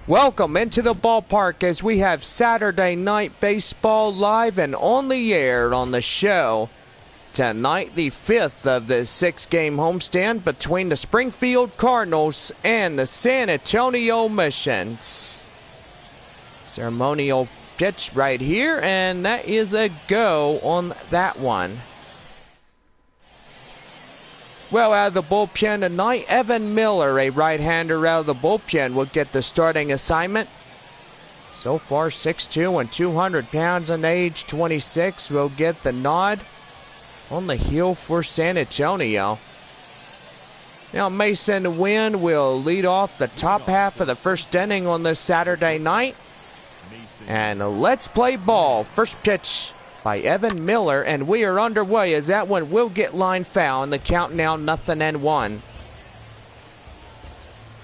Welcome into the ballpark as we have Saturday Night Baseball live and on the air on the show. Tonight, the fifth of the six-game homestand between the Springfield Cardinals and the San Antonio Missions. Ceremonial pitch right here, and that is a go on that one. Well, out of the bullpen tonight, Evan Miller, a right-hander out of the bullpen, will get the starting assignment. So far, 6'2" and 200 pounds in age 26 will get the nod on the hill for San Antonio. Now, Mason Wynn will lead off the top half of the first inning on this Saturday night. And let's play ball. First pitch by Evan Miller, and we are underway as that one will get line foul, and the count now 0-1.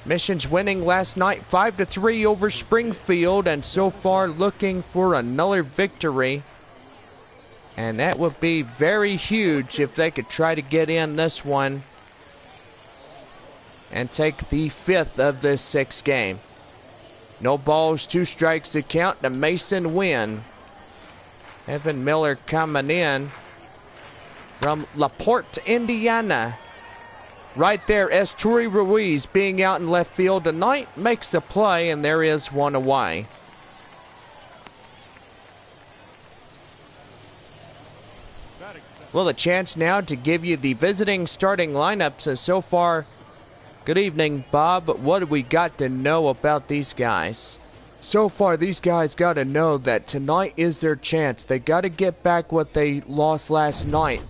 Missions winning last night 5-3 over Springfield, and so far looking for another victory. And that would be very huge if they could try to get in this one and take the fifth of this sixth game. No balls, 2 strikes to count to Mason Wynn. Evan Miller coming in from LaPorte, Indiana. Right there, Esturi Ruiz being out in left field tonight makes a play, and there is one away. Well, a chance now to give you the visiting starting lineups, and so far, good evening, Bob. What do we got to know about these guys? So far, these guys got to know that tonight is their chance. They got to get back what they lost last night.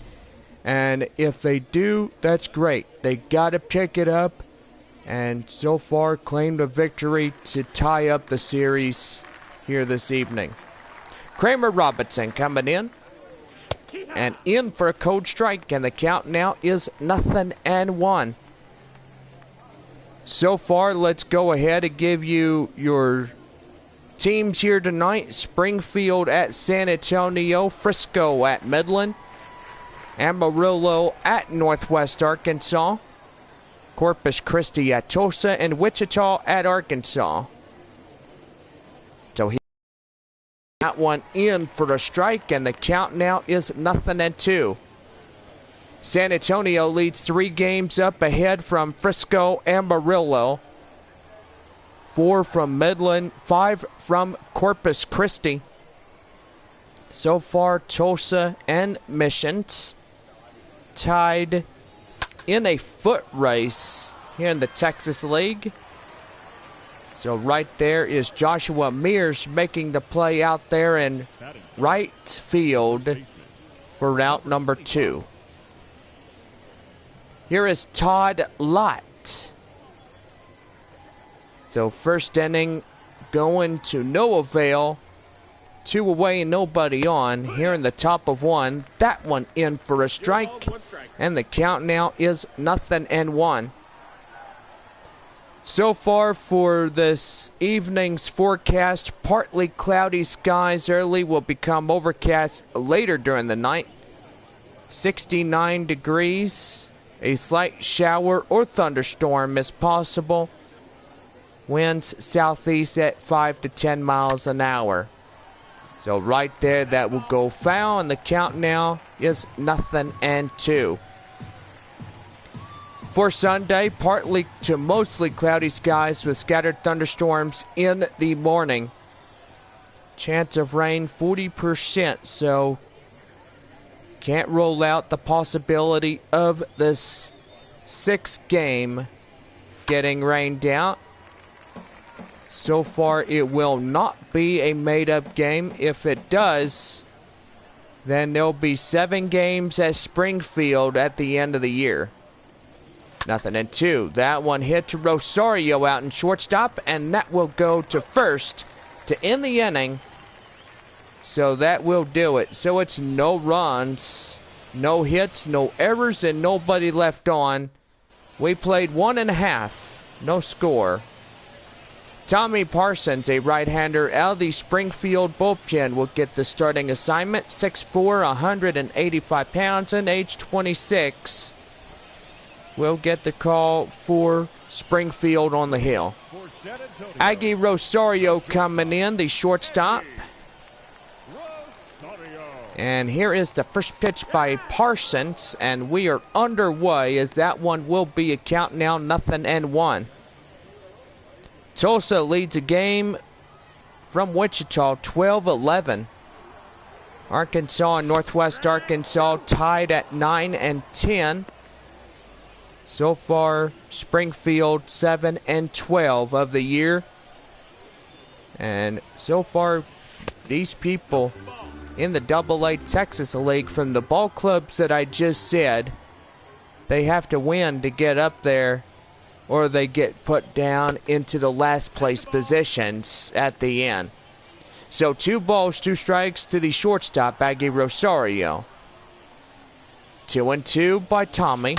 And if they do, that's great. They got to pick it up and so far claim the victory to tie up the series here this evening. Kramer Robinson coming in. And in for a cold strike, and the count now is 0-1. So far, let's go ahead and give you your teams here tonight. Springfield at San Antonio, Frisco at Midland, Amarillo at Northwest Arkansas, Corpus Christi at Tulsa, and Wichita at Arkansas. So he got one in for a strike, and the count now is 0-2. San Antonio leads 3 games up ahead from Frisco, Amarillo, 4 from Midland, 5 from Corpus Christi. So far, Tulsa and Missions tied in a foot race here in the Texas League. So right there is Joshua Mears making the play out there in right field for route number 2. Here is Todd Lott. So first inning going to no avail. 2 away and nobody on. Here in the top of 1. That one in for a strike. And the count now is 0-1. So far for this evening's forecast, partly cloudy skies early, will become overcast later during the night. 69 degrees. A slight shower or thunderstorm is possible. Winds southeast at 5 to 10 miles an hour. So right there, that will go foul, and the count now is 0-2. For Sunday, partly to mostly cloudy skies with scattered thunderstorms in the morning. Chance of rain 40%, so can't rule out the possibility of this 6th game getting rained out. So far, it will not be a made-up game. If it does, then there'll be 7 games at Springfield at the end of the year. 0-2. That one hit to Rosario out in shortstop, and that will go to first to end the inning. So that will do it. So it's no runs, no hits, no errors, and nobody left on. We played 1.5. No score. Tommy Parsons, a right-hander out of the Springfield bullpen, will get the starting assignment. 6'4", 185 pounds, and age 26. Will get the call for Springfield on the hill. Aggie Rosario coming in, the shortstop. And here is the first pitch by Parsons, and we are underway as that one will be a count now, 0-1. Tulsa leads the game from Wichita, 12-11. Arkansas and Northwest Arkansas tied at 9-10. So far, Springfield 7-12 of the year. And so far, these people in the AA Texas League from the ball clubs that I just said, they have to win to get up there, or they get put down into the last place positions at the end. So 2 balls, 2 strikes to the shortstop, Aggie Rosario. 2-2 by Tommy.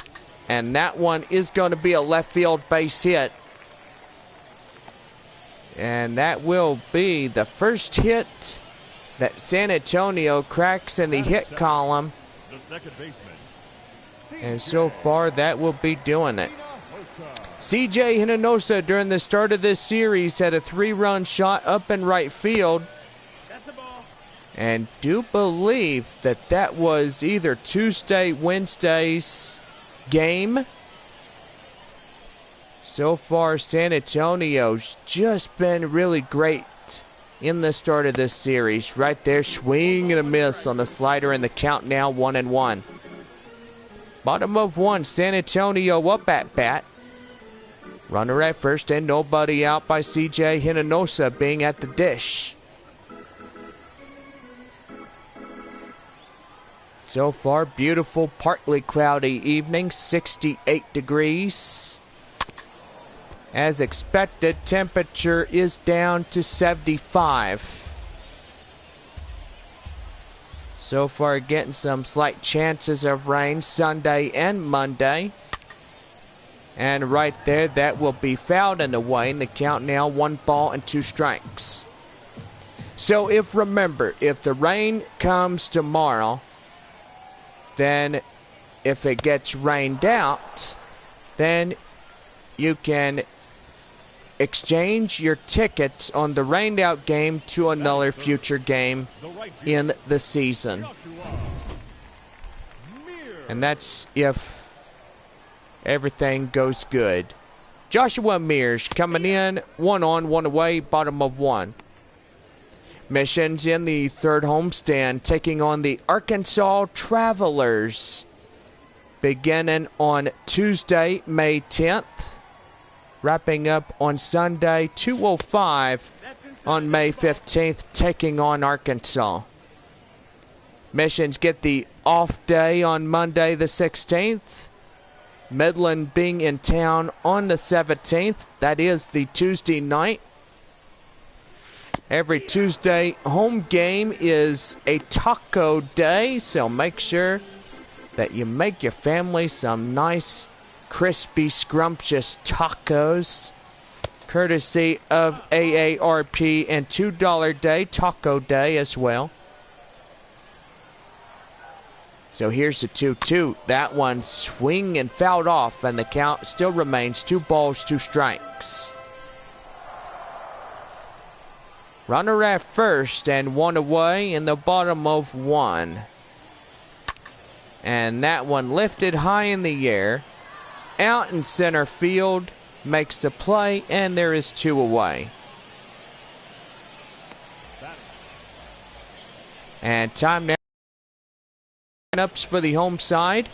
And that one is going to be a left field base hit. And that will be the first hit that San Antonio cracks in the hit column. And so far, that will be doing it. CJ Hinojosa, during the start of this series, had a 3-run shot up in right field. And do believe that that was either Tuesday, Wednesday's game. So far, San Antonio's just been really great in the start of this series. Right there, swing and a miss on the slider, and the count now 1-1. Bottom of 1, San Antonio up at bat. Runner at first and nobody out by CJ Hinojosa being at the dish. So far, beautiful, partly cloudy evening, 68 degrees. As expected, temperature is down to 75. So far, getting some slight chances of rain Sunday and Monday. And right there, that will be fouled and away. And the count now 1 ball and 2 strikes. So if the rain comes tomorrow, then if it gets rained out, then you can exchange your tickets on the rained out game to another future game in the season. And that's if everything goes good. Joshua Mears coming in, 1 on, 1 away, bottom of 1. Missions in the third homestand, taking on the Arkansas Travelers, beginning on Tuesday, May 10th. Wrapping up on Sunday, 2:05 on May 15th, taking on Arkansas. Missions get the off day on Monday the 16th. Midland being in town on the 17th. That is the Tuesday night. Every Tuesday home game is a taco day, so make sure that you make your family some nice, crispy, scrumptious tacos, courtesy of AARP, and $2 day, taco day as well. So here's the 2-2. That one swing and fouled off, and the count still remains 2 balls, 2 strikes. Runner at first and 1 away in the bottom of 1. And that one lifted high in the air. Out in center field, makes the play, and there is 2 away. And time now. Lineups for the home side.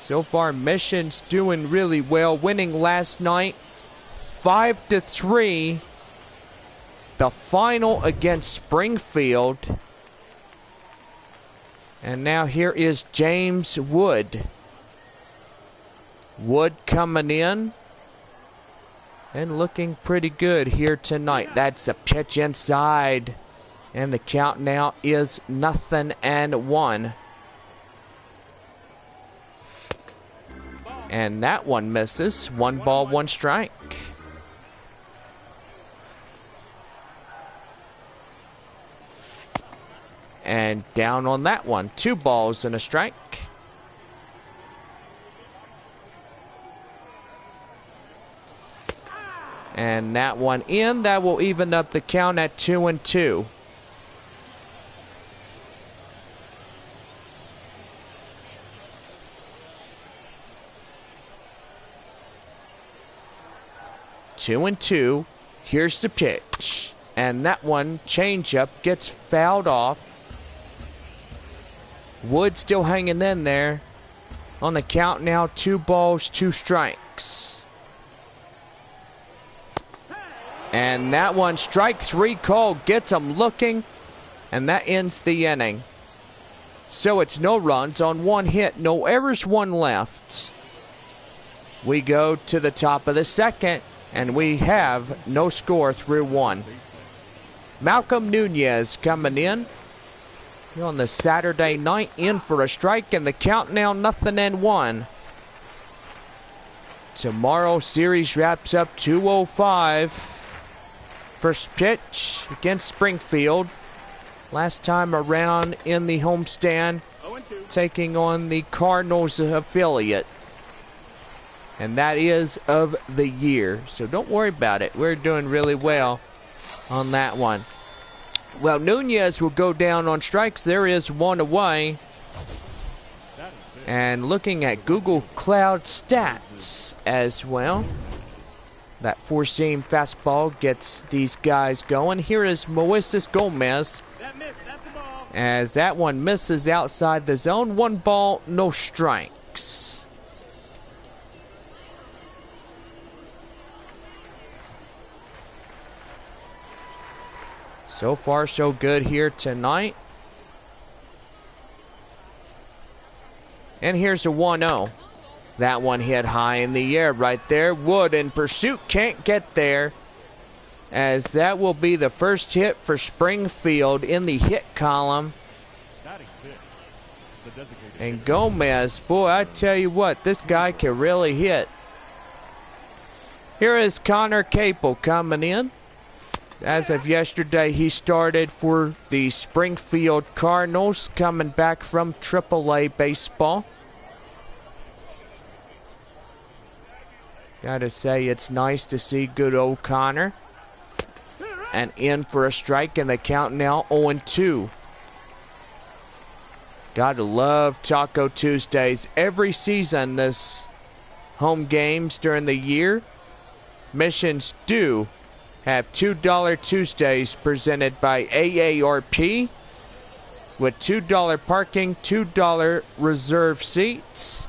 So far, Mission's doing really well, winning last night 5-3. The final against Springfield. And now here is James Wood. Wood coming in and looking pretty good here tonight. That's the pitch inside. And the count now is 0-1. And that one misses. 1 ball, 1 strike. And down on that one. 2 balls and a strike. And that one in. That will even up the count at 2-2. Two and two. Here's the pitch. And that one, changeup, gets fouled off. Wood still hanging in there. On the count now, 2 balls, 2 strikes. And that one, strike 3 call, gets them looking. And that ends the inning. So it's no runs on 1 hit, no errors, 1 left. We go to the top of the second. And we have no score through 1. Malcolm Nunez coming in on the Saturday night, in for a strike, and the count now 0-1. Tomorrow series wraps up 2:05. First pitch against Springfield. Last time around in the homestand, taking on the Cardinals affiliate. And that is of the year. So don't worry about it. We're doing really well on that one. Well, Nunez will go down on strikes. There is 1 away. And looking at Google Cloud stats as well. That 4-seam fastball gets these guys going. Here is Moises Gomez. As that one misses outside the zone. 1 ball, no strikes. So far, so good here tonight. And here's a 1-0. That one hit high in the air right there. Wood in pursuit, can't get there. As that will be the first hit for Springfield in the hit column. And Gomez, boy, I tell you what, this guy can really hit. Here is Connor Capel coming in. As of yesterday, he started for the Springfield Cardinals, coming back from AAA baseball. Gotta say, it's nice to see good old Connor. And in for a strike, and the count now 0-2. Gotta love Taco Tuesdays. Every season, this home games during the year, missions do have $2 Tuesdays presented by AARP with $2 parking, $2 reserve seats,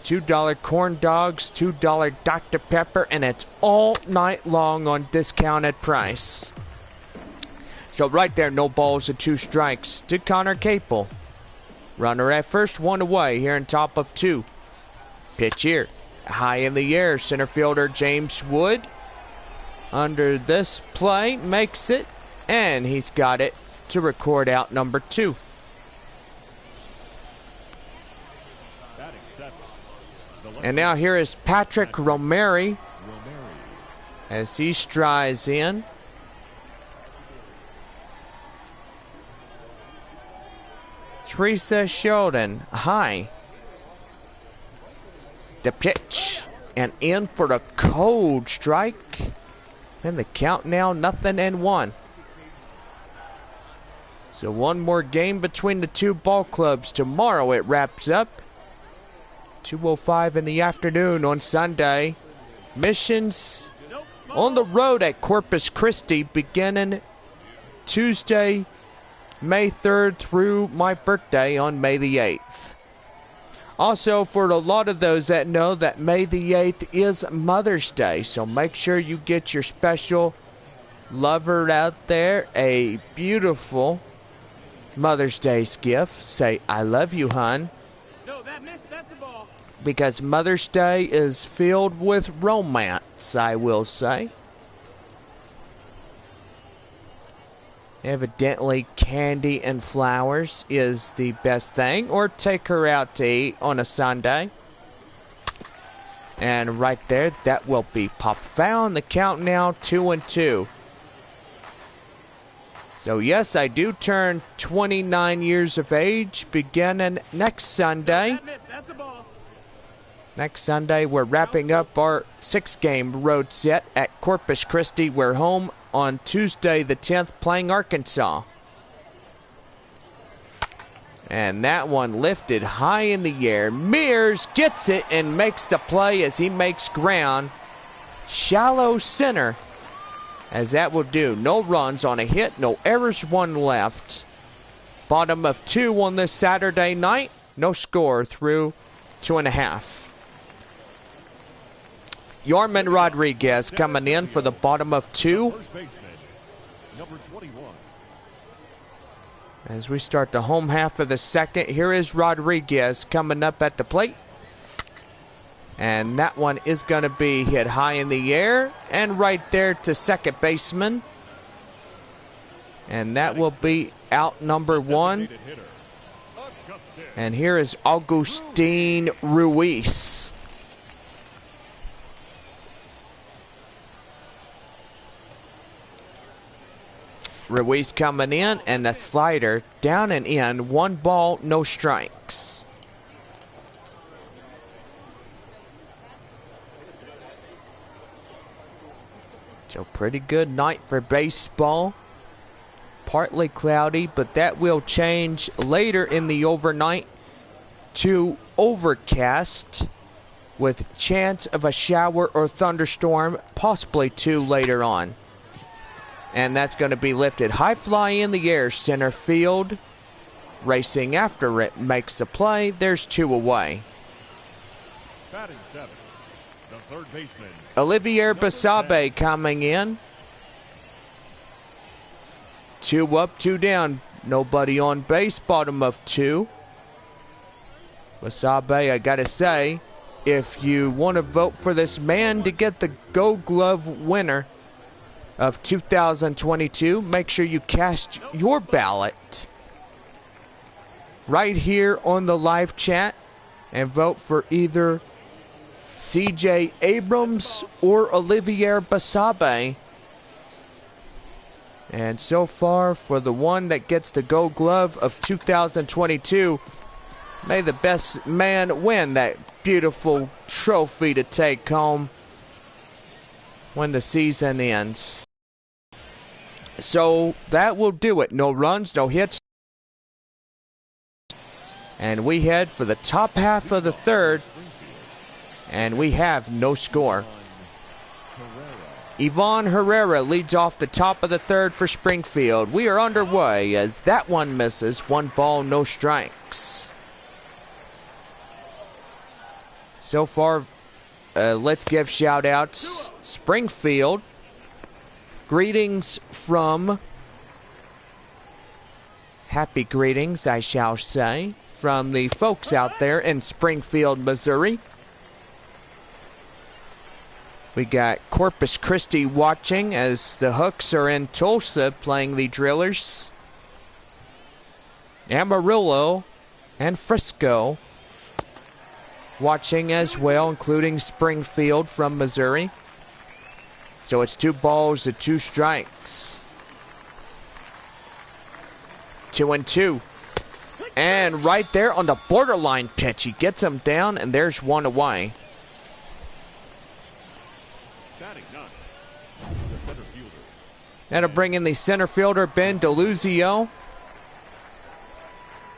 $2 corn dogs, $2 Dr. Pepper, and it's all night long on discounted price. So right there, no balls and 2 strikes to Connor Capel. Runner at first, 1 away here in top of 2. Pitch here, high in the air, center fielder James Wood. Under this play, makes it, and he's got it to record out number 2. And now here is Patrick Romeri as he strides in. Teresa Sheldon, high. The pitch, and in for a cold strike. And the count now 0-1. So 1 more game between the 2 ball clubs. Tomorrow it wraps up. 2:05 in the afternoon on Sunday. Missions on the road at Corpus Christi beginning Tuesday, May 3rd through my birthday on May the 8th. Also, for a lot of those that know that May the 8th is Mother's Day, so make sure you get your special lover out there a beautiful Mother's Day's gift. Say, I love you, hon. No, that's a ball. Because Mother's Day is filled with romance, I will say. Evidently, candy and flowers is the best thing. Or take her out to eat on a Sunday. And right there, that will be popped foul. The count now 2-2. So yes, I do turn 29 years of age beginning next Sunday. That's a ball. Next Sunday, we're wrapping up our 6-game road set at Corpus Christi. We're home on Tuesday the 10th playing Arkansas. And that one lifted high in the air. Mears gets it and makes the play as he makes ground. Shallow center, as that will do. No runs on a hit, no errors, one left. Bottom of 2 on this Saturday night. No score through 2.5. Yarman Rodriguez coming in for the bottom of 2. As we start the home half of the second, here is Rodriguez coming up at the plate. And that one is going to be hit high in the air and right there to second baseman. And that will be out number 1. And here is Augustin Ruiz. Ruiz coming in, and the slider down and in. 1 ball, no strikes. So pretty good night for baseball. Partly cloudy, but that will change later in the overnight to overcast with chance of a shower or thunderstorm, possibly 2 later on. And that's going to be lifted high fly in the air, center field. Racing after it makes the play. There's 2 away. Batting 7, the third baseman, Olivier Basabe coming in. 2 up, 2 down. Nobody on base, bottom of 2. Basabe, I gotta say, if you want to vote for this man to get the Gold Glove winner of 2022, make sure you cast your ballot right here on the live chat and vote for either CJ Abrams or Olivier Basabe. And so far, for the one that gets the Gold Glove of 2022, may the best man win that beautiful trophy to take home when the season ends. So that will do it. No runs, no hits. And we head for the top half of the third. And we have no score. Ivan Herrera leads off the top of the third for Springfield. We are underway as that one misses. 1 ball, no strikes. So far, let's give shout outs. Springfield. Greetings from, happy greetings, I shall say, from the folks out there in Springfield, Missouri. We got Corpus Christi watching as the Hooks are in Tulsa playing the Drillers. Amarillo and Frisco watching as well, including Springfield from Missouri. So it's 2 balls and 2 strikes. 2-2. And right there on the borderline pitch, he gets him down, and there's 1 away. That'll bring in the center fielder, Ben DeLuzio.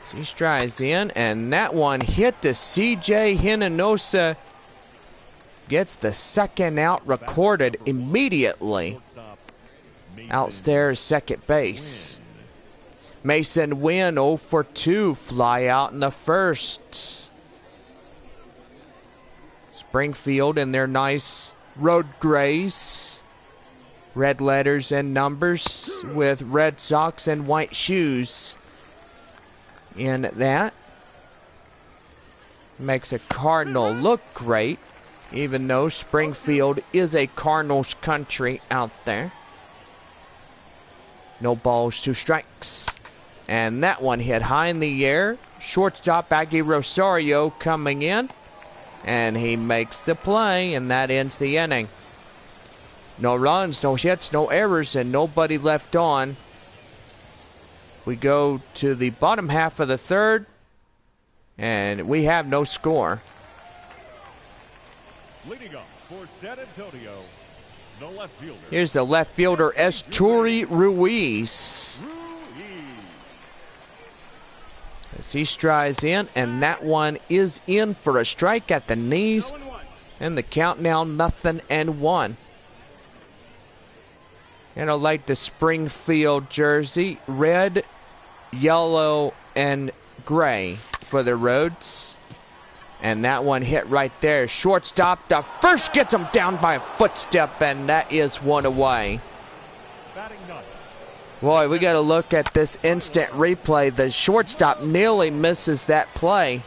So he strides in, and that one hit to CJ Hinojosa. Gets the second out recorded immediately. Out there is second base. Mason Wynn 0 for 2. Fly out in the first. Springfield in their nice road grays. Red letters and numbers with red socks and white shoes in that. Makes a Cardinal look great, even though Springfield is a Cardinals country out there. No balls, 2 strikes. And that one hit high in the air. Shortstop Aggie Rosario coming in. And he makes the play, and that ends the inning. No runs, no hits, no errors, and nobody left on. We go to the bottom half of the third, and we have no score. Leading up for San Antonio, the left fielder. Here's the left fielder, Esturi Ruiz. As he strides in, and that one is in for a strike at the knees. And the count now 0-1. And I like the Springfield jersey, red, yellow, and gray for the Roads. And that one hit right there. Shortstop, the first gets him down by a footstep, and that is one away. Boy, we got to look at this instant replay. The shortstop nearly misses that play.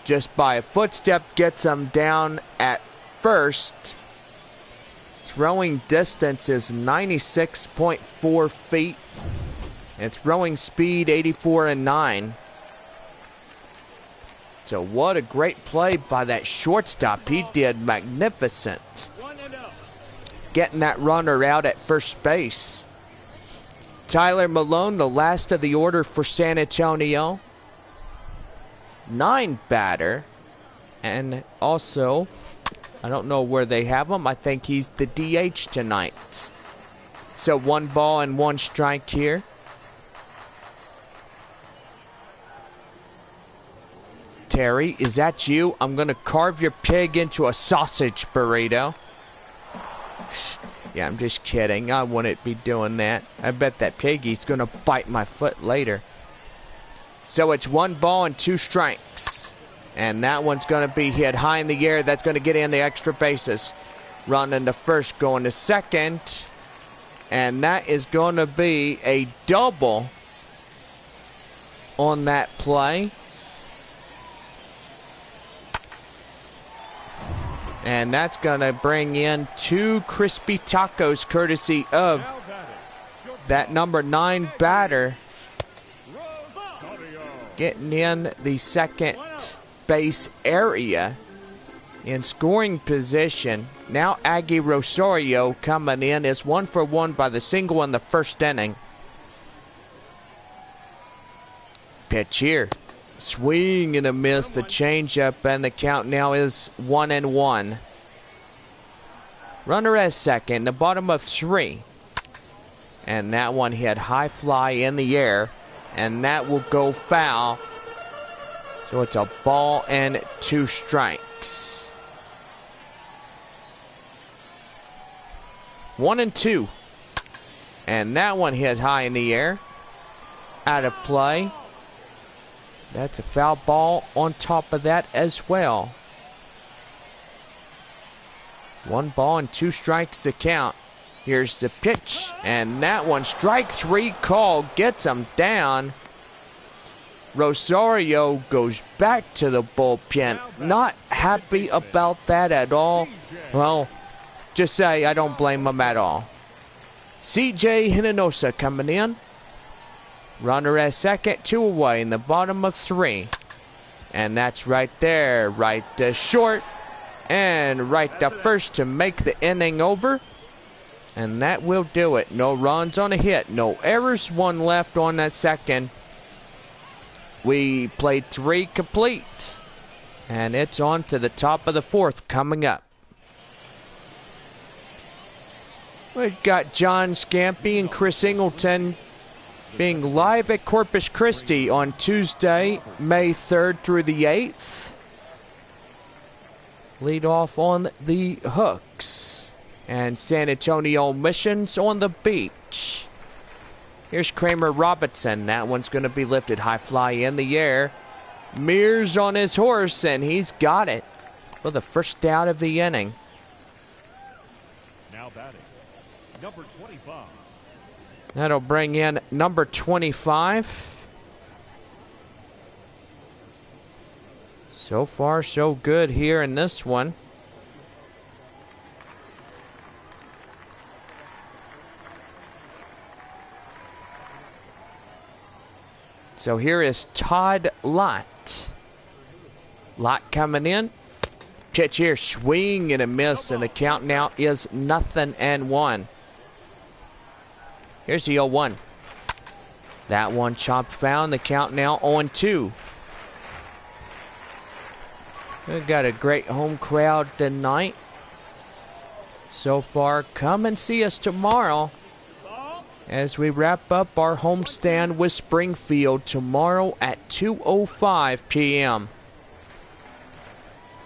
Just by a footstep gets him down at first. Throwing distance is 96.4 feet. And throwing speed 84.9. So what a great play by that shortstop. He did magnificent. Getting that runner out at first base. Tyler Malone, the last of the order for San Antonio. 9 batter. And also, I don't know where they have him. I think he's the DH tonight. So 1 ball and 1 strike here. Terry, is that you? I'm going to carve your pig into a sausage burrito. Yeah, I'm just kidding. I wouldn't be doing that. I bet that piggy's going to bite my foot later. So it's 1 ball and 2 strikes. And that one's going to be hit high in the air. That's going to get in the extra bases. Running to first, going to second. And that is going to be a double on that play. And that's going to bring in 2 crispy tacos courtesy of that number 9 batter. Getting in the second base area in scoring position. Now Aggie Rosario coming in is 1 for 1 by the single in the first inning. Pitch here. Swing and a miss, the changeup, and the count now is 1-1. Runner at second, the bottom of 3. And that one hit high fly in the air, and that will go foul. So it's a ball and 2 strikes. 1-2. And that one hit high in the air. Out of play. That's a foul ball on top of that as well. 1 ball and 2 strikes to count. Here's the pitch, and that one, strike 3 call, gets him down. Rosario goes back to the bullpen. Not happy about that at all. Well, just say I don't blame him at all. CJ Hinojosa coming in. Runner at second, 2 away in the bottom of 3. And that's right there, right to short. And right to first to make the inning over. And that will do it. No runs on a hit, no errors, 1 left on that second. We played 3 complete. And it's on to the top of the 4th coming up. We've got John Scampy and Chris Ingleton being live at Corpus Christi on Tuesday, May 3rd through the 8th. Lead off on the hooks. And San Antonio Missions on the beach. Here's Kramer Robinson. That one's going to be lifted high fly in the air. Mears on his horse, and he's got it for the first out of the inning. Now batting, number 25. That'll bring in number 25. So far, so good here in this one. So here is Todd Lott. Lott coming in. Pitch here, swing and a miss, and the count now is 0-1. Here's the 0-1. That one chopped foul, the count now 0-2. We've got a great home crowd tonight. So far, come and see us tomorrow as we wrap up our homestand with Springfield tomorrow at 2:05 p.m.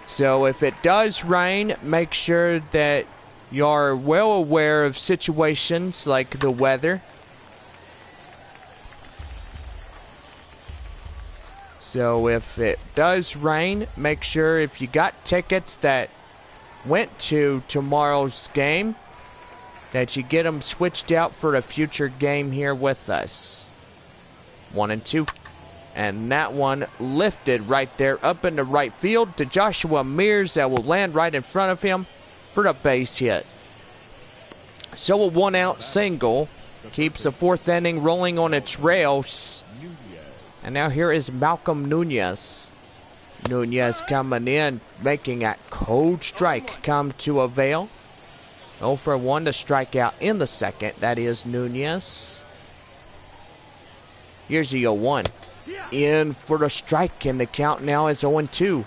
So if it does rain, make sure that you're well aware of situations like the weather. So if it does rain, make sure if you got tickets that went to tomorrow's game, that you get them switched out for a future game here with us. 1 and 2. And that one lifted right there up in the right field to Joshua Mears that will land right in front of him for the base hit. So a 1-out single keeps the 4th inning rolling on its rails. And now here is Malcolm Nunez. Nunez coming in, making that cold strike come to avail. 0 for 1 to strike out in the second. That is Nunez. Here's the 0-1. In for the strike, and the count now is 0-2.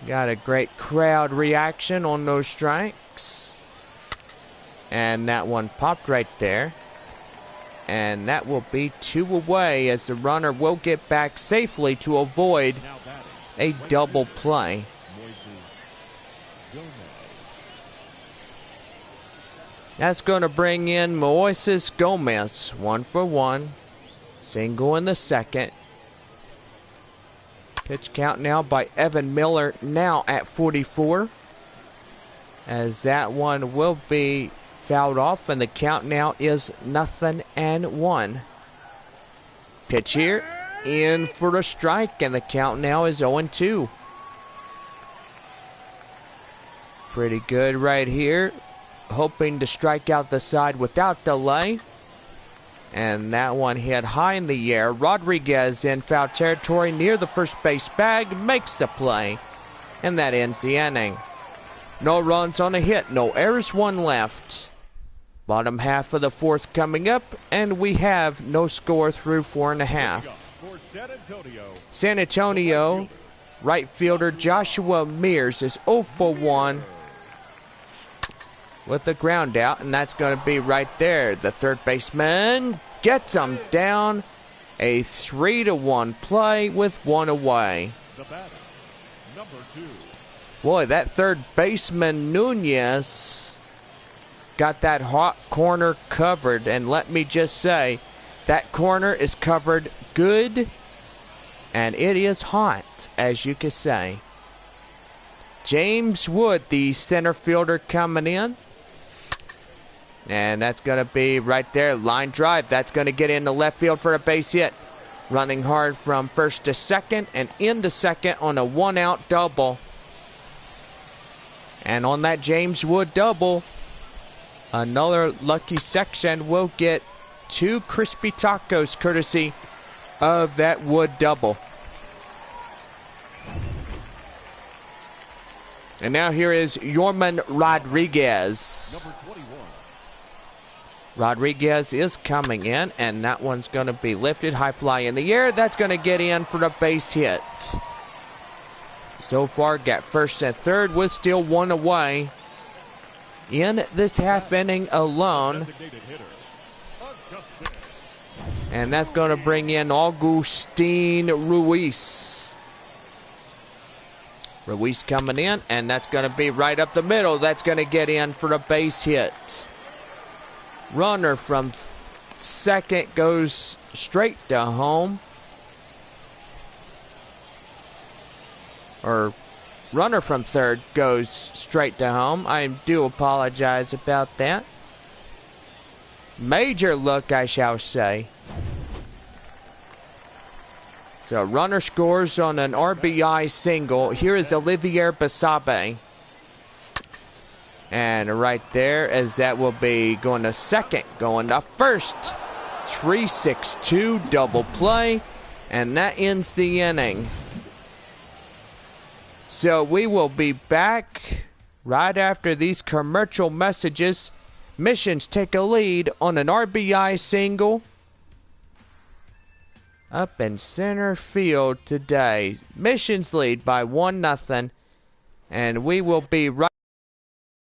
Got a great crowd reaction on those strikes. And that one popped right there. And that will be 2 away as the runner will get back safely to avoid a double play. That's going to bring in Moises Gomez. 1 for 1. Single in the second. Pitch count now by Evan Miller now at 44. As that one will be fouled off, and the count now is 0-1. Pitch here, in for the strike, and the count now is 0-2. Pretty good right here. Hoping to strike out the side without delay. And that one hit high in the air. Rodriguez in foul territory near the first base bag makes the play. And that ends the inning. No runs on a hit, no errors, 1 left. Bottom half of the 4th coming up, and we have no score through 4.5. San Antonio right fielder Joshua Mears is 0 for 1 with the ground out, and that's going to be right there. The third baseman gets him down. A 3-1 play with 1 away. Boy, that third baseman Nunez got that hot corner covered, and let me just say, that corner is covered good, and it is hot, as you can say. James Wood, the center fielder, coming in. And that's going to be right there, line drive. That's going to get into left field for a base hit. Running hard from first to second and into second on a 1-out double. And on that James Wood double, another lucky section will get 2 crispy tacos courtesy of that Wood double. And now here is Yorman Rodriguez. Rodriguez is coming in, and that one's going to be lifted. High fly in the air. That's going to get in for the base hit. So far, got first and third with still 1 away in this half inning alone. And that's going to bring in Augustin Ruiz. Ruiz coming in, and that's going to be right up the middle. That's going to get in for a base hit. Runner from second goes straight to home. Or runner from third goes straight to home. I do apologize about that. Major look, I shall say. So runner scores on an RBI single. Here is Olivier Basabe. And right there, as that will be going to second, going to first. 3-6-2 double play. And that ends the inning. So we will be back right after these commercial messages. Missions take a lead on an RBI single. up in center field today. Missions lead by 1-0. And we will be right.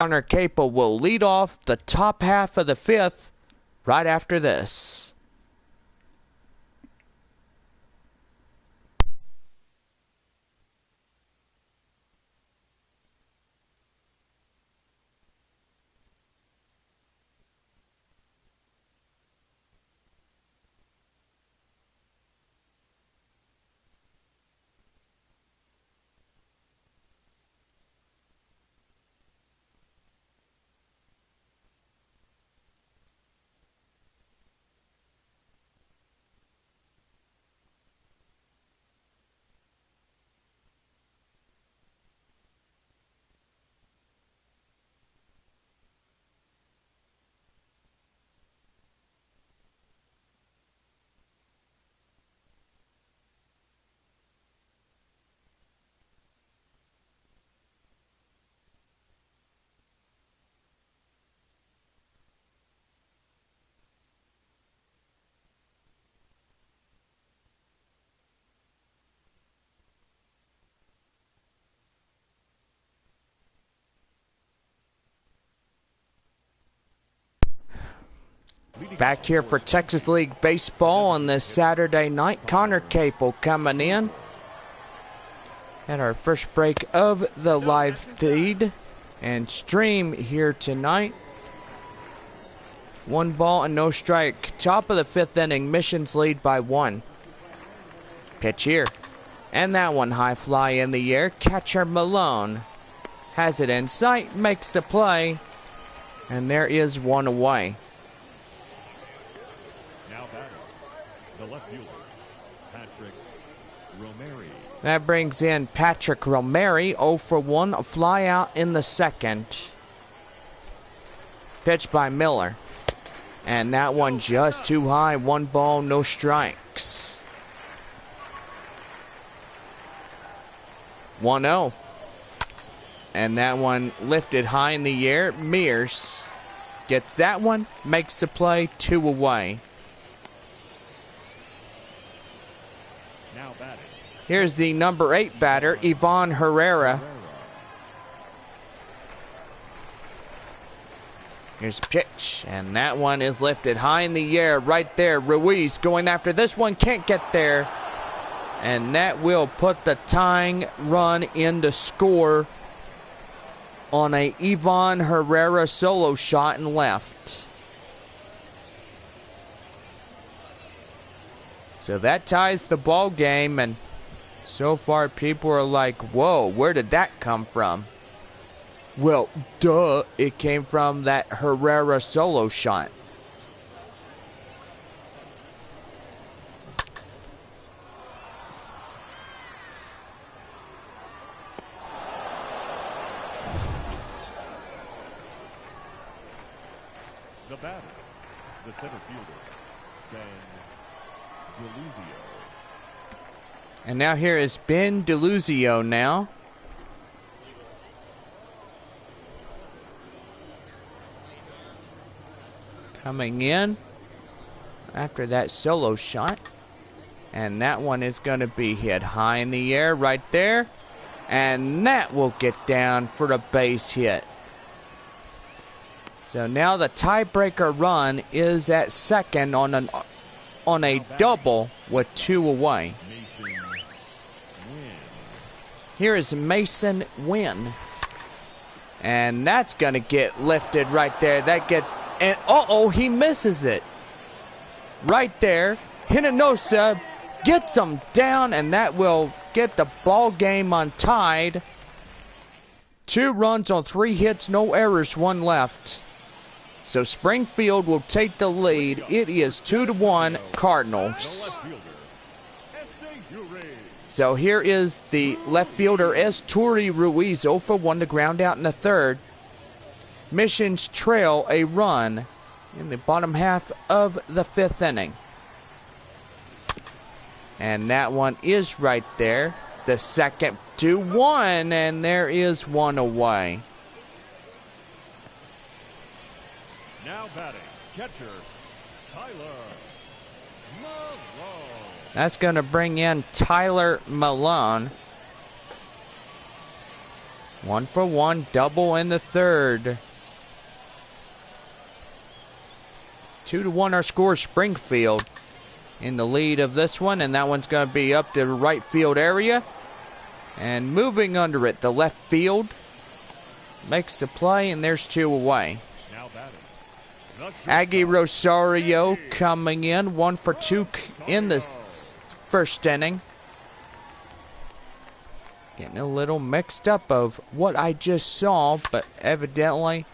Connor Capel will lead off the top half of the 5th right after this. Back here for Texas League Baseball on this Saturday night. Connor Capel coming in. At our first break of the live feed and stream here tonight. 1 ball and no strike. Top of the 5th inning. Missions lead by 1. Pitch here. And that one high fly in the air. Catcher Malone has it in sight. Makes the play. And there is 1 away. The left fielder, Patrick Romeri. That brings in Patrick Romeri, 0 for 1, a fly out in the 2nd. Pitch by Miller. And that one just too high, 1 ball, no strikes. 1-0. And that one lifted high in the air. Mears gets that one, makes the play, 2 away. Here's the number 8 batter, Ivan Herrera. Here's a pitch, and that one is lifted high in the air right there. Ruiz going after this one, can't get there. And that will put the tying run in the score on a Ivan Herrera solo shot and left. So that ties the ball game, and so far people are like, whoa, where did that come from? Well, duh, it came from that Herrera solo shot. The batter, the center fielder, Ben DeLuzio. And now here is Ben DeLuzio now. Coming in after that solo shot. And that one is going to be hit high in the air right there. And that will get down for a base hit. So now the tiebreaker run is at 2nd on a double with 2 away. Here is Mason Wynn. And that's going to get lifted right there. That gets, and uh-oh, he misses it. Right there. Hinojosa gets him down, and that will get the ball game untied. 2 runs on 3 hits, no errors, 1 left. So Springfield will take the lead. It is 2-1 Cardinals. So here is the left fielder, Esturi Ruiz, 0 for 1 to ground out in the 3rd. Missions trail a run in the bottom half of the 5th inning. And that one is right there. The 2nd 2-1, and there is 1 away. Now batting, catcher, Tyler That's going to bring in Tyler Malone. 1 for 1, double in the third. 2-1 our score. Springfield in the lead of this one, and that one's going to be up to the right field area. And moving under it, the left field makes the play, and there's 2 away. Aggie Rosario coming in, 1 for 2 in the first inning. Getting a little mixed up of what I just saw, but evidently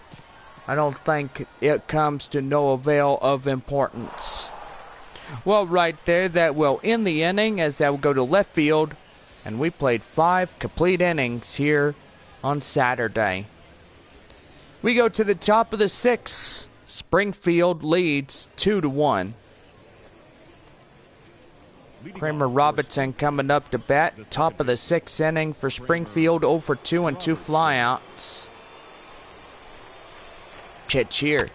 I don't think it comes to no avail of importance. Well, right there, that will end the inning as that will go to left field. And we played 5 complete innings here on Saturday. We go to the top of the 6th. Springfield leads 2-1. Kramer Robertson coming up to bat. Top of the 6th inning for Springfield. 0 for 2 and 2 flyouts. Pitch here.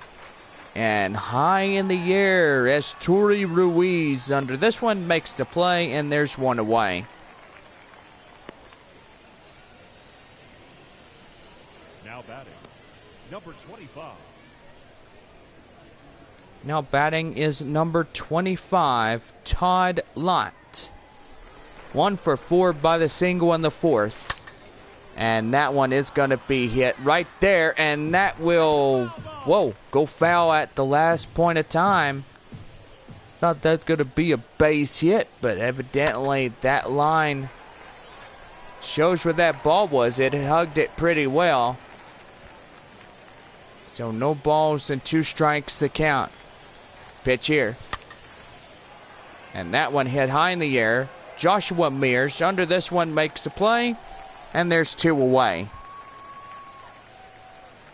And high in the air as Turi Ruiz under this one makes the play, and there's 1 away. Now batting, number 25. Now batting is number 25, Todd Lott. 1 for 4 by the single in the 4th. And that one is going to be hit right there, and that will, go foul at the last point of time. Thought that's going to be a base hit, but evidently that line shows where that ball was. It hugged it pretty well. So no balls and 2 strikes to count. Pitch here. And that one hit high in the air. Joshua Mears under this one makes the play. And there's 2 away.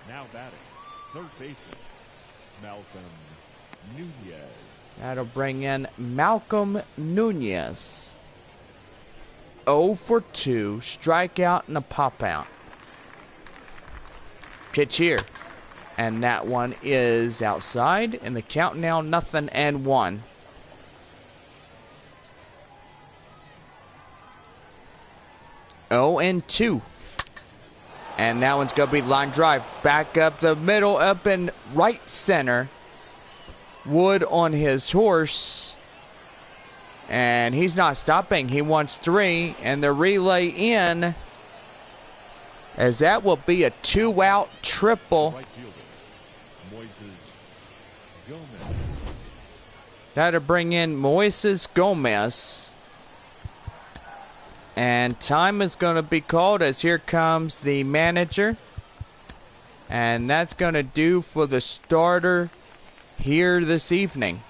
Now batting, third baseman, Malcolm Nunez. That'll bring in Malcolm Nunez. 0 for 2, strikeout and a pop out. Pitch here. And that one is outside. And the count now 0-1. Oh, and 2. And that one's going to be line drive. Back up the middle, up in right center. Wood on his horse. And he's not stopping. He wants 3. And the relay in. As that will be a 2-out triple. That'll bring in Moises Gomez. And time is going to be called as here comes the manager. And that's going to do for the starter here this evening.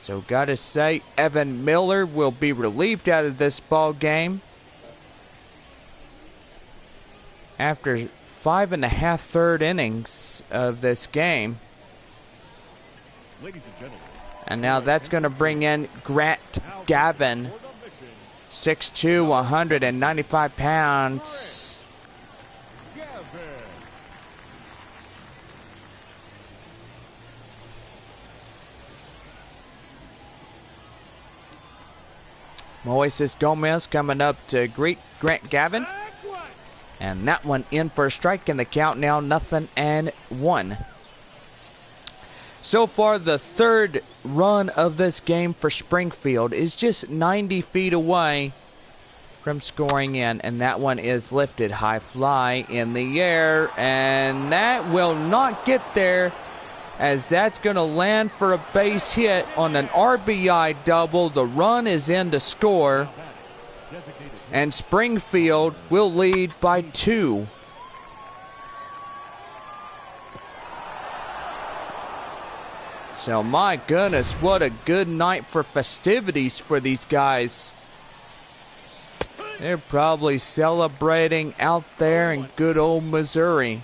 So gotta say, Evan Miller will be relieved out of this ball game. After 5.5 third innings of this game. Ladies and gentlemen. And now that's going to bring in Grant Gavin, 6'2", 195 pounds. Moises Gomez coming up to greet Grant Gavin. And that one in for a strike, and the count now 0-1. So far, the third run of this game for Springfield is just 90 feet away from scoring in. And that one is lifted high fly in the air. And that will not get there, as that's going to land for a base hit on an RBI double. The run is in to score. And Springfield will lead by 2. So my goodness, what a good night for festivities for these guys. They're probably celebrating out there in good old Missouri.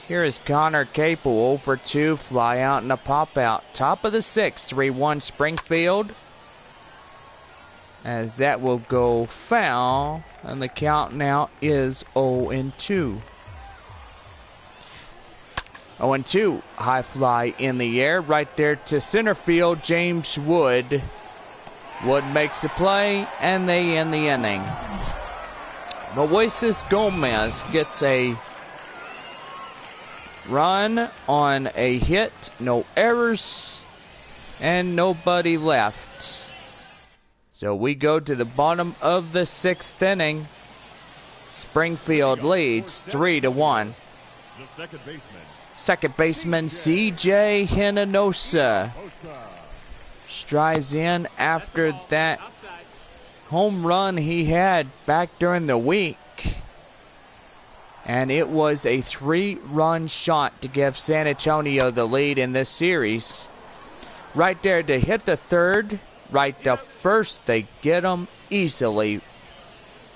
Here is Connor Capel, 0 for 2, fly out and a pop out. Top of the 6th, 3-1 Springfield. As that will go foul, and the count now is 0-2. 0-2. High fly in the air. Right there to center field. James Wood. Wood makes a play, and they end the inning. Moises Gomez gets a run on a hit. No errors. And nobody left. So we go to the bottom of the 6th inning. Springfield leads 3-1. The Second baseman CJ Hinojosa strides in after that home run he had back during the week. And it was a 3-run shot to give San Antonio the lead in this series. Right there to hit the third, right to first, they get them easily.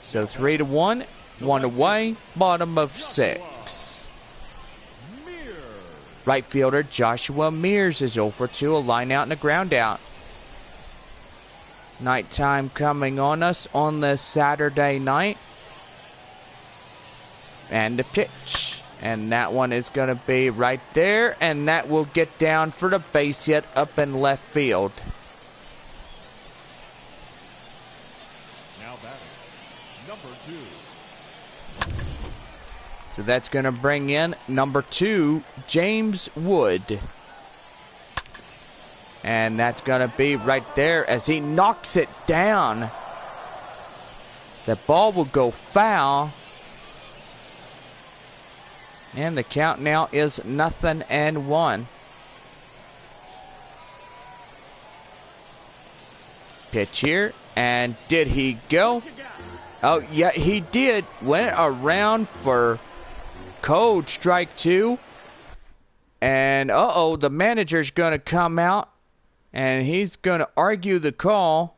So 3-1, 1 away, bottom of 6. Right fielder Joshua Mears is 0-for-2, a line out and a ground out. Nighttime coming on us on this Saturday night. And the pitch. And that one is going to be right there. And that will get down for the base hit up in left field. Now batting, number 2. So that's going to bring in number 2, James Wood. And that's going to be right there as he knocks it down. The ball will go foul. And the count now is 0-1. Pitch here. And did he go? Oh, yeah, he did. Went around for cold strike 2. And, uh-oh, the manager's going to come out. And he's going to argue the call.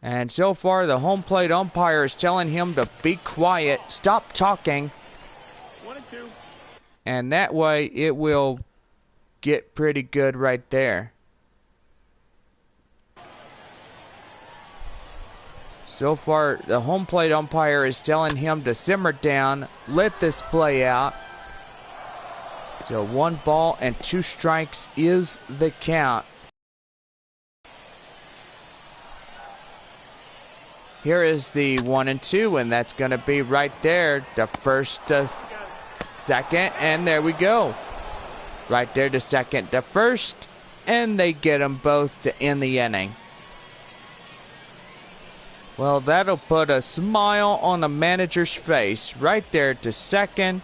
And so far, the home plate umpire is telling him to be quiet, stop talking. 1-2. And that way, it will get pretty good right there. So far, the home plate umpire is telling him to simmer down, let this play out. So 1 ball and 2 strikes is the count. Here is the 1-2, and that's going to be right there. The first to second, and there we go. Right there to second to first, and they get them both to end the inning. Well, that'll put a smile on the manager's face. Right there to second.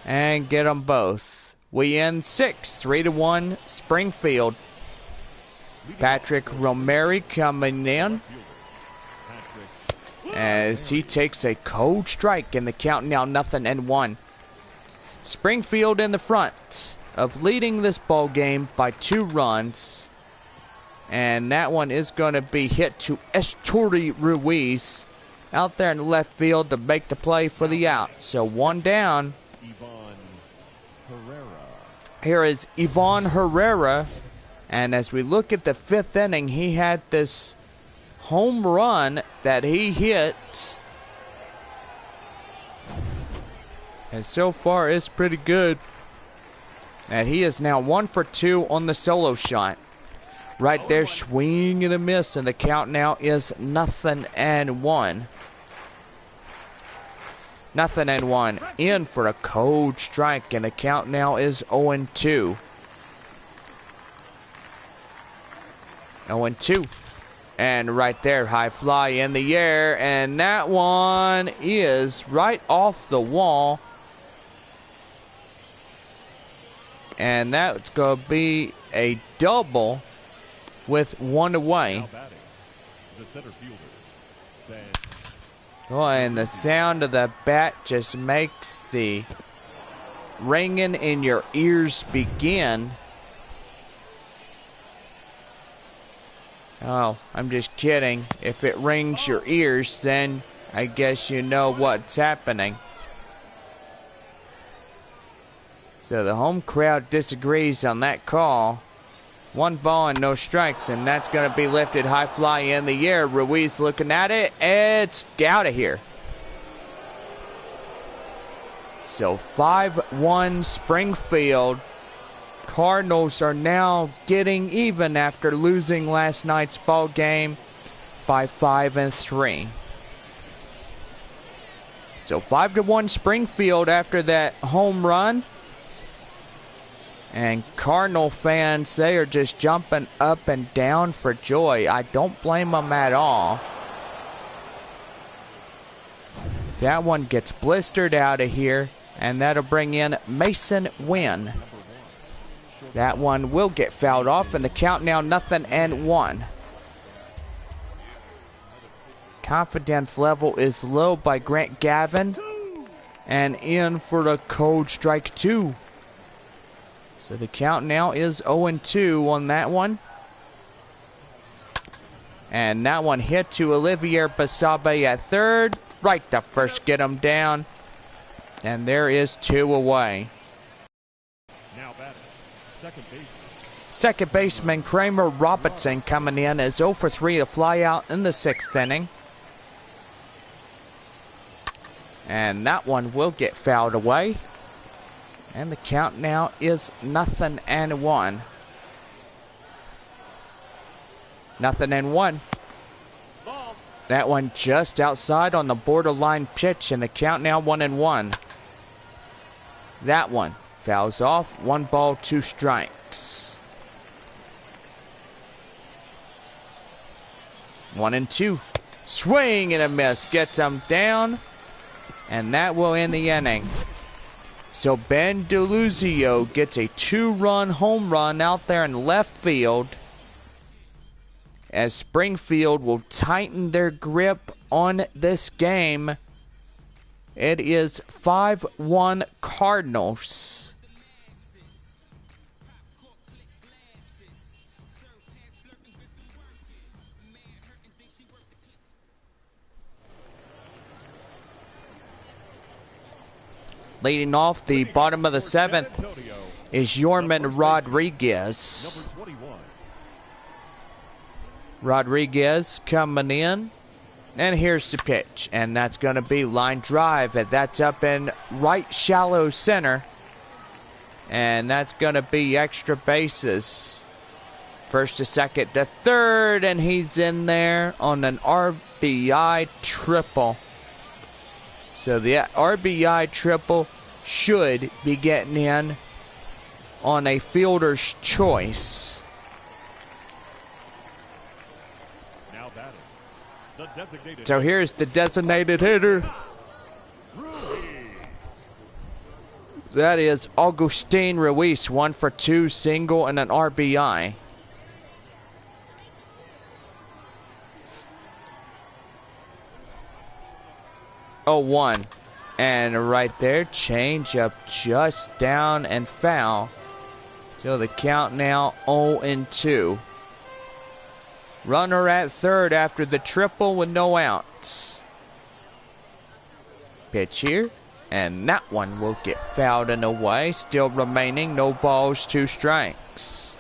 And get them both. We end 6, 3-1 Springfield. Patrick Romeri coming in as he takes a cold strike in the count now 0-1. Springfield in the front of leading this ball game by 2 runs. And that one is going to be hit to Esturi Ruiz out there in the left field to make the play for the out. So 1 down. Here is Ivan Herrera. And as we look at the 5th inning, he had this home run that he hit. And so far, it's pretty good. And he is now 1-for-2 on the solo shot. Right there, swing and a miss. And the count now is 0-1. 0-1. In for a cold strike, and the count now is 0-2. 0-2. And right there, high fly in the air, and that one is right off the wall. And that's going to be a double with 1 away. The center fielder. Oh, and the sound of the bat just makes the ringing in your ears begin. Oh, I'm just kidding. If it rings your ears, then I guess you know what's happening. So the home crowd disagrees on that call. 1 ball and no strikes, and that's going to be lifted high fly in the air. Ruiz looking at it. It's out of here. So 5-1 Springfield. Cardinals are now getting even after losing last night's ball game by 5-3. So 5-1 Springfield after that home run. And Cardinal fans, they are just jumping up and down for joy. I don't blame them at all. That one gets blistered out of here, and that'll bring in Mason Wynn. That one will get fouled off, and the count now 0-1. Confidence level is low by Grant Gavin, and in for the cold strike 2. So the count now is 0-2 on that one. And that one hit to Olivier Basabe at third. Right to first, get him down. And there is 2 away. Now batting, second baseman. Second baseman Kramer Robertson coming in as 0 for 3 to fly out in the 6th inning. And that one will get fouled away. And the count now is 0-1. 0-1. Ball. That one just outside on the borderline pitch, and the count now 1-1. That one fouls off. 1 ball, 2 strikes. 1-2. Swing and a miss. Gets him down. And that will end the inning. So Ben DeLuzio gets a 2-run home run out there in left field, as Springfield will tighten their grip on this game. It is 5-1 Cardinals. Leading off the bottom of the 7th is Yorman Rodriguez. Number 21. Rodriguez coming in. And here's the pitch. And that's going to be line drive. And that's up in right shallow center. And that's going to be extra bases. First to second to third. And he's in there on an RBI triple. So the RBI triple should be getting in on a fielder's choice. Now batting, the designated. So here's the designated hitter. That is Augustin Ruiz, 1 for 2, single and an RBI. Oh, 1. And right there, change up just down and foul. So the count now 0-2. Runner at third after the triple with no outs. Pitch here. And that one will get fouled and away. Still remaining, no balls, 2 strikes.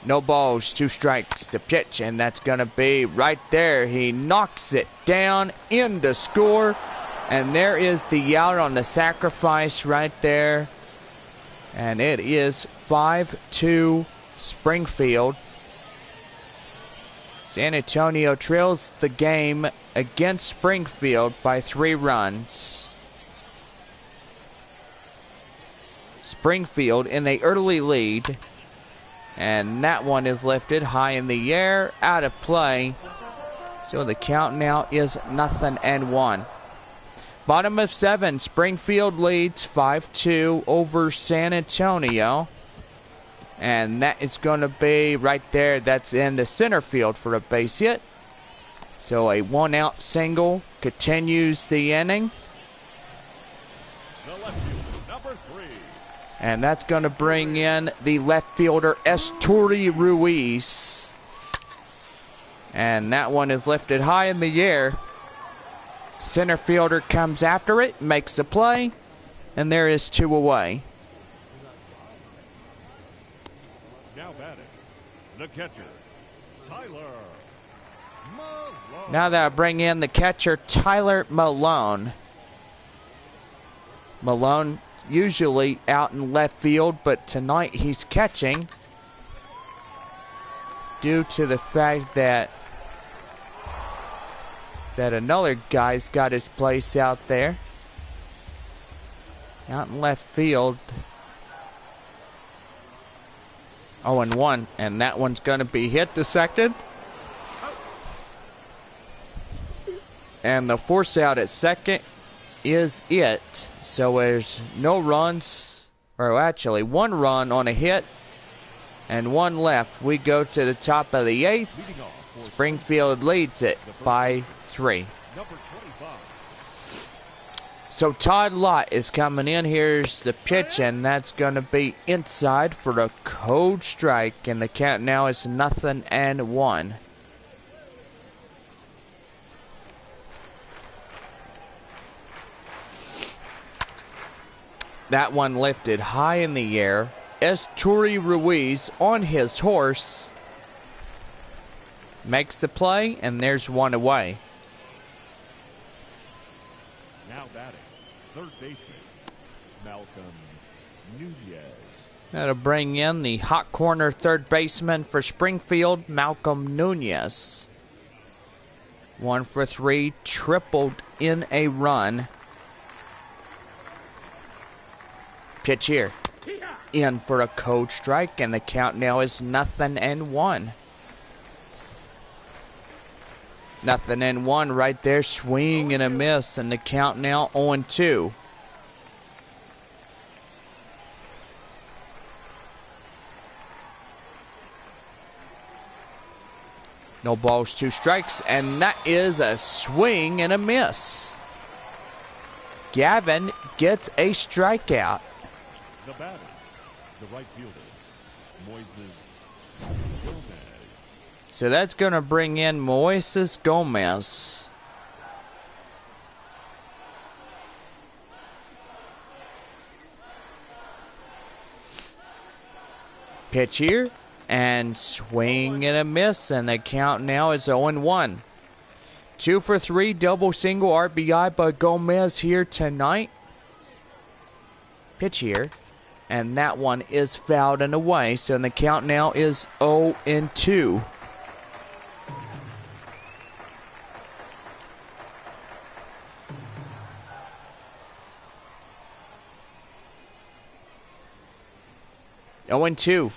No balls, 2 strikes to pitch, and that's going to be right there. He knocks it down in the score, and there is the out on the sacrifice right there. And it is 5-2 Springfield. San Antonio trails the game against Springfield by 3 runs. Springfield in the early lead. And that one is lifted high in the air, out of play. So the count now is 0-1. Bottom of 7, Springfield leads 5-2 over San Antonio. And that is going to be right there. That's in the center field for a base hit. So a 1-out single continues the inning. The left fielder, number 3. And that's going to bring in the left fielder, Esturi Ruiz. And that one is lifted high in the air. Center fielder comes after it, makes the play, and there is 2 away. Now batting, the catcher, Tyler Mahlon. Now that I bring in the catcher, Tyler Malone. Malone usually out in left field, but tonight he's catching due to the fact that another guy's got his place out there. Out in left field. 0-1, and that one's going to be hit to second. And the force out at second is it. So there's no runs, or actually 1 run on a hit and 1 left. We go to the top of the 8th. Springfield leads it by 3. So Todd Lott is coming in. Here's the pitch, and that's going to be inside for the cold strike. And the count now is 0-1. That one lifted high in the air. Esturi Ruiz on his horse makes the play, and there's 1 away. Now batting, third baseman, Malcolm Nunez. That'll bring in the hot corner third baseman for Springfield, Malcolm Nunez. 1 for 3, tripled in a run. Pitch here. In for a cold strike, and the count now is 0-1. 0-1 right there, swing and a miss, and the count now 0-2. No balls, 2 strikes, and that is a swing and a miss. Gavin gets a strikeout. The batter, the right fielder, Moises Gomez. So that's going to bring in Moises Gomez. Pitch here, and swing and a miss, and the count now is 0-1. 2 for 3, double single RBI by Gomez here tonight. Pitch here, and that one is fouled and away, so the count now is 0-2. Oh, and 2.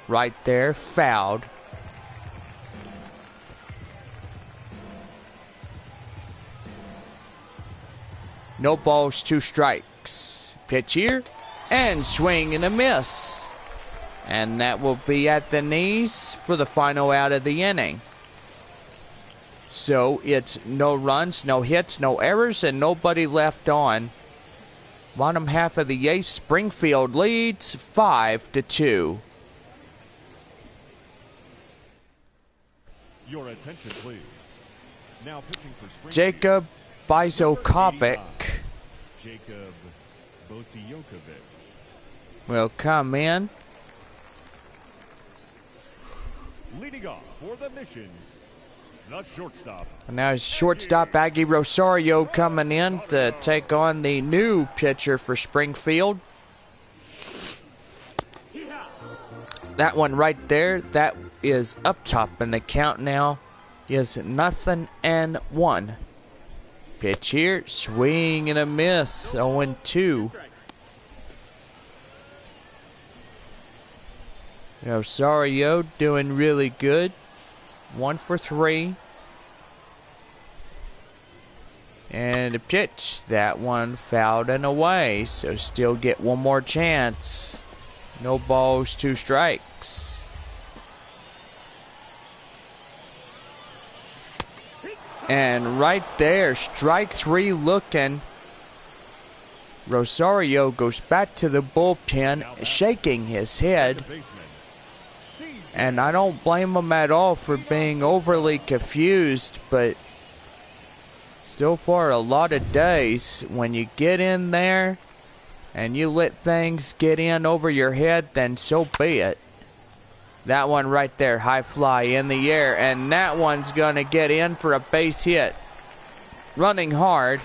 Right there, fouled. No balls, 2 strikes. Pitch here, and swing and a miss. And that will be at the knees for the final out of the inning. So it's no runs, no hits, no errors, and nobody left on. Bottom half of the 8th, Springfield leads 5-2. Your attention, please. Now pitching for Springfield, Jacob Bizokovic Jacob Bosijokovic. will come in. Leading off for the Missions, the shortstop. And now shortstop Aggie Rosario coming in to take on the new pitcher for Springfield. That one right there, that is up top, and the count now is 0-1. Pitch here, swing and a miss, 0-2. Rosario doing really good. 1 for 3. And a pitch, that one fouled and away, so still get one more chance. No balls, 2 strikes. And right there, strike 3 looking. Rosario goes back to the bullpen, shaking his head. And I don't blame him at all for being overly confused, but so far a lot of days, when you get in there and you let things get in over your head, then so be it. That one right there, high fly in the air, and that one's going to get in for a base hit. Running hard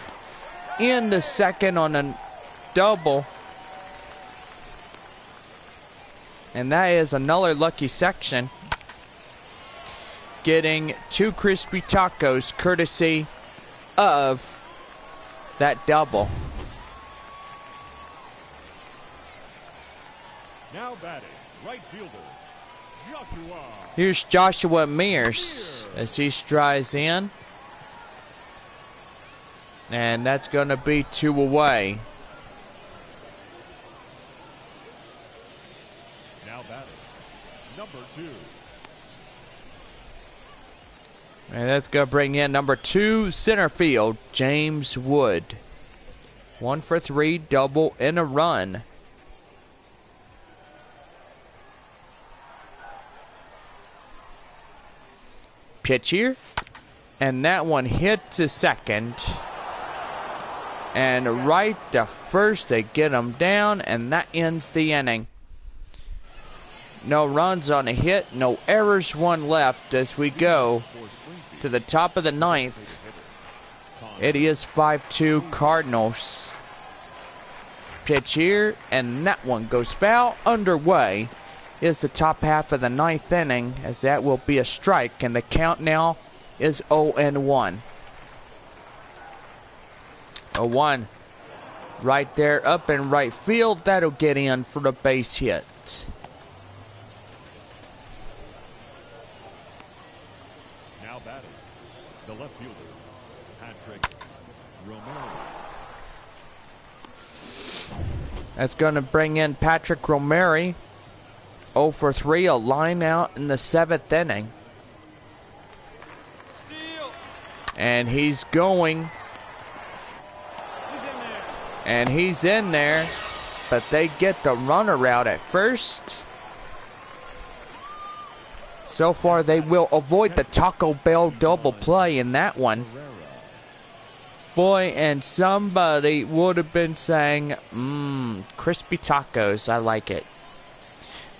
in the second on a double. And that is another lucky section. Getting 2 crispy tacos courtesy of that double. Now batting, right fielder, Joshua. Here's Joshua Mears as he strides in. And that's going to be 2 away. Now batting, number 2. And that's going to bring in number 2, center field, James Wood. 1 for 3, double and a run. Pitch here. And that one hit to second. And right to first, they get him down, and that ends the inning. No runs on a hit, no errors, 1 left as we go to the top of the 9th. It is 5-2 Cardinals. Pitch here, and that one goes foul. Underway is the top half of the 9th inning, as that will be a strike, and the count now is 0-1. 0-1 right there up in right field. That'll get in for the base hit. Now batting, the left fielder, Patrick Romero. That's going to bring in Patrick Romero. 0 for 3, a line out in the 7th inning. Steal. And he's going. And he's in there. But they get the runner out at first. So far, they will avoid the Taco Bell double play in that one. Boy, and somebody would have been saying, crispy tacos, I like it.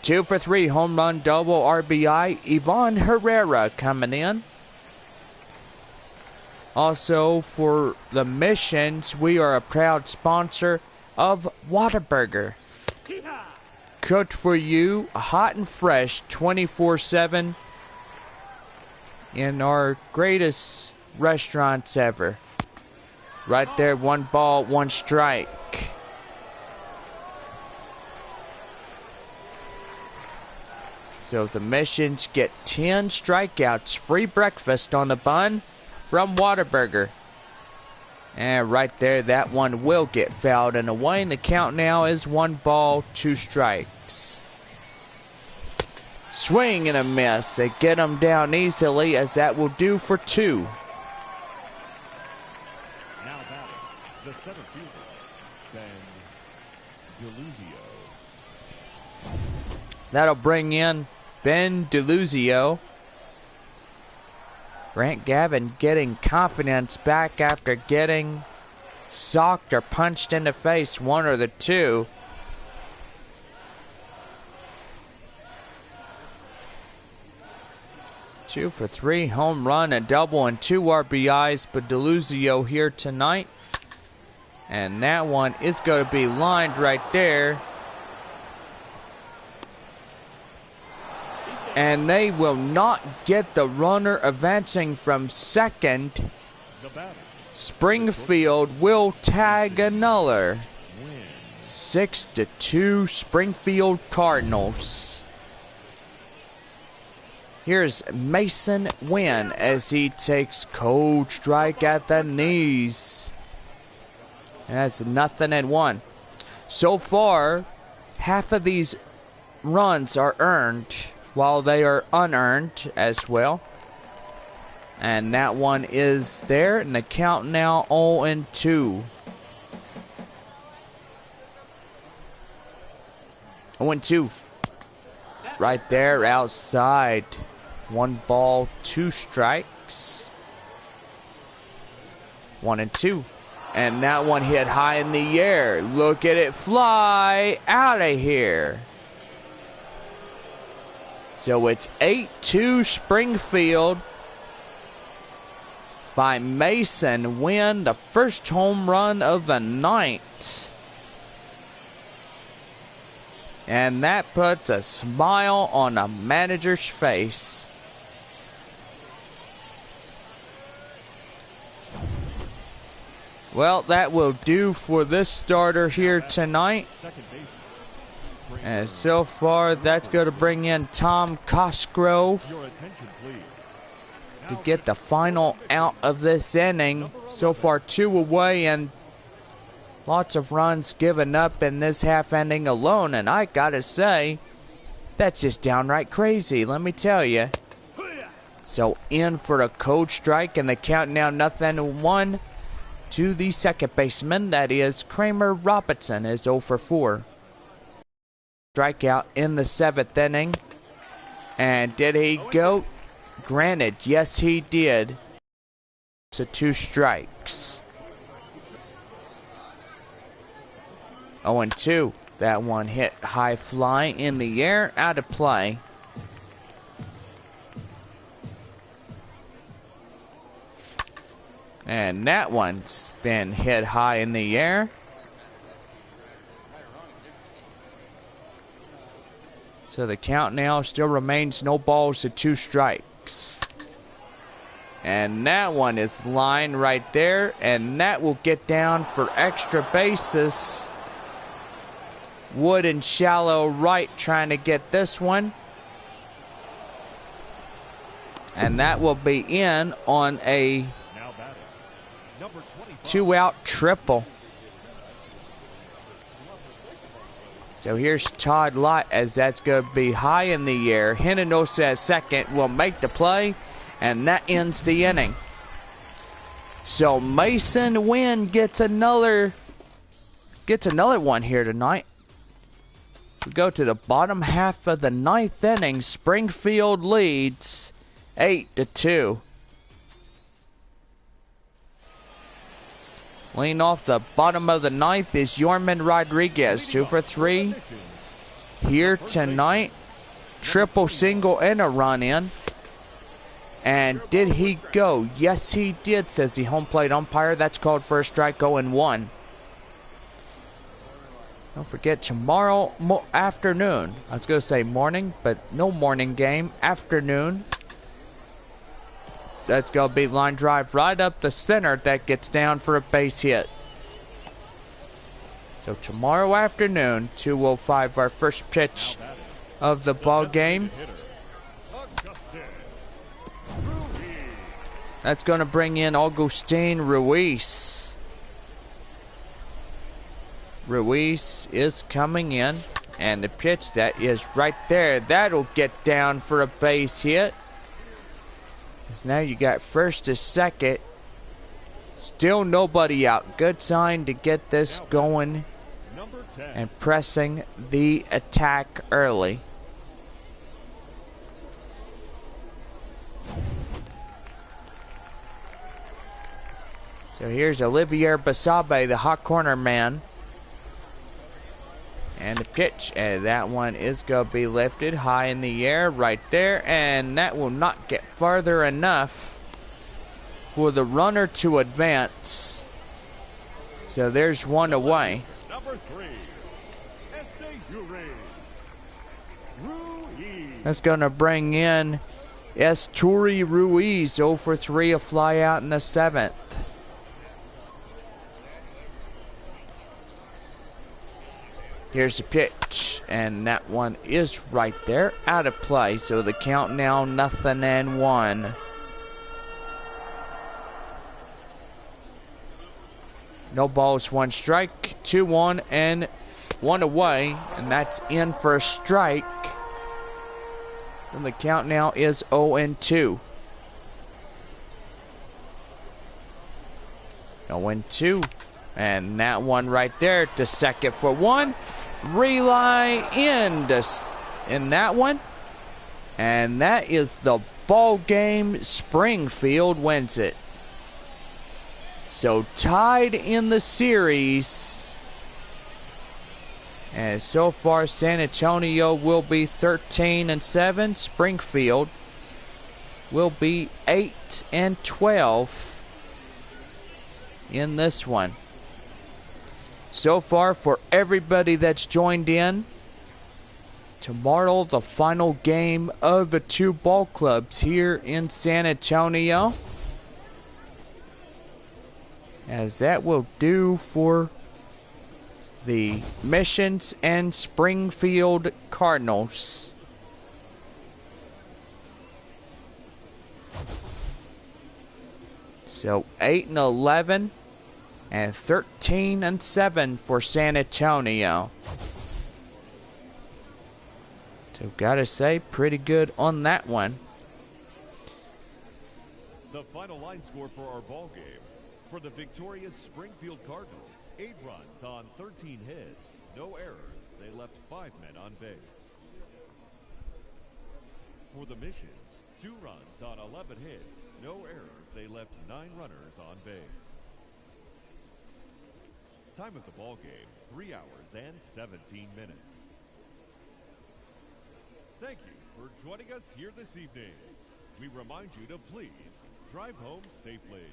2 for 3, home run, double, RBI. Ivan Herrera coming in. Also, for the missions, we are a proud sponsor of Whataburger. Cooked for you, hot and fresh, 24/7 in our greatest restaurants ever. Right there, 1 ball, 1 strike. So the missions get 10 strikeouts, free breakfast on the bun from Whataburger. And right there, that one will get fouled and away. And the count now is 1 ball, 2 strikes. Swing and a miss. They get him down easily, as that will do for 2. Now batting, the center fielder, Ben DeLuzio. That'll bring in Ben DeLuzio. Grant Gavin getting confidence back after getting socked or punched in the face, 1 or the 2. Two for 3, home run, a double, and 2 RBIs. But DeLuzio here tonight. And that one is going to be lined right there. And they will not get the runner advancing from second. Springfield will tag another. 6-2 Springfield Cardinals. Here's Mason Wynn as he takes cold strike at the knees. And that's 0-1. So far, half of these runs are earned, while they are unearned as well. And that one is there, and the count now 0-2. 0-2. Right there outside. 1 ball, 2 strikes. 1-2. And that one hit high in the air. Look at it fly out of here. So it's 8-2 Springfield by Mason Wynn, the first home run of the night. And that puts a smile on a manager's face. Well, that will do for this starter here tonight. And so far, that's going to bring in Tom Cosgrove to get the final out of this inning. So far, 2 away and lots of runs given up in this half inning alone. And I gotta say, that's just downright crazy, let me tell you. So in for a cold strike, and the count now 0-1 to the second baseman. That is Kramer Robinson, is 0 for 4. Strikeout in the 7th inning. And did he go? Granted, yes he did. So 2 strikes. 0-2. That one hit high fly in the air, out of play. And that one's been hit high in the air. So the count now still remains no balls to 2 strikes. And that one is lined right there, and that will get down for extra bases. Wood and shallow right trying to get this one. And that will be in on a 2-out triple. So here's Todd Lott, as that's going to be high in the air. Hinojosa at second will make the play, and that ends the inning. So Mason Wynn gets another one here tonight. We go to the bottom half of the 9th inning. Springfield leads 8-2. Leading off the bottom of the 9th is Yorman Rodriguez, 2 for 3 here tonight. Triple single and a run in. And did he go? Yes, he did, says the home plate umpire. That's called for a strike, 0-1. Don't forget, tomorrow afternoon. I was going to say morning, but no morning game. Afternoon. That's going to be line drive right up the center. That gets down for a base hit. So tomorrow afternoon, 2:05, our first pitch of the ball game. That's going to bring in Augustin Ruiz. Ruiz is coming in, and the pitch that is right there, that'll get down for a base hit. Now you got first to second. Still nobody out. Good sign to get this going and pressing the attack early. So here's Olivier Basabe, the hot corner man. And the pitch, and that one is going to be lifted high in the air right there, and that will not get farther enough for the runner to advance. So there's one away. Number 3, That's going to bring in Esturi Ruiz, 0 for 3, a fly out in the 7th. Here's the pitch, and that one is right there, out of play. So the count now 0-1. No balls, 1 strike, 2-1, and 1 away, and that's in for a strike. And the count now is 0-2. 0-2, and that one right there to second for 1. Relay in that one, and that is the ball game. Springfield wins it. So tied in the series, And so far, San Antonio will be 13-7. Springfield will be 8-12 in this one. So far, for everybody that's joined in, tomorrow the final game of the two ball clubs here in San Antonio. As that will do for the Missions and Springfield Cardinals. So 8-11 and 13-7 for San Antonio. So gotta say, pretty good on that one. The final line score for our ball game. For the victorious Springfield Cardinals, 8 runs on 13 hits, no errors. They left 5 men on base. For the Missions, 2 runs on 11 hits, no errors. They left 9 runners on base. Time of the ball game, 3 hours and 17 minutes. Thank you for joining us here this evening. We remind you to please drive home safely.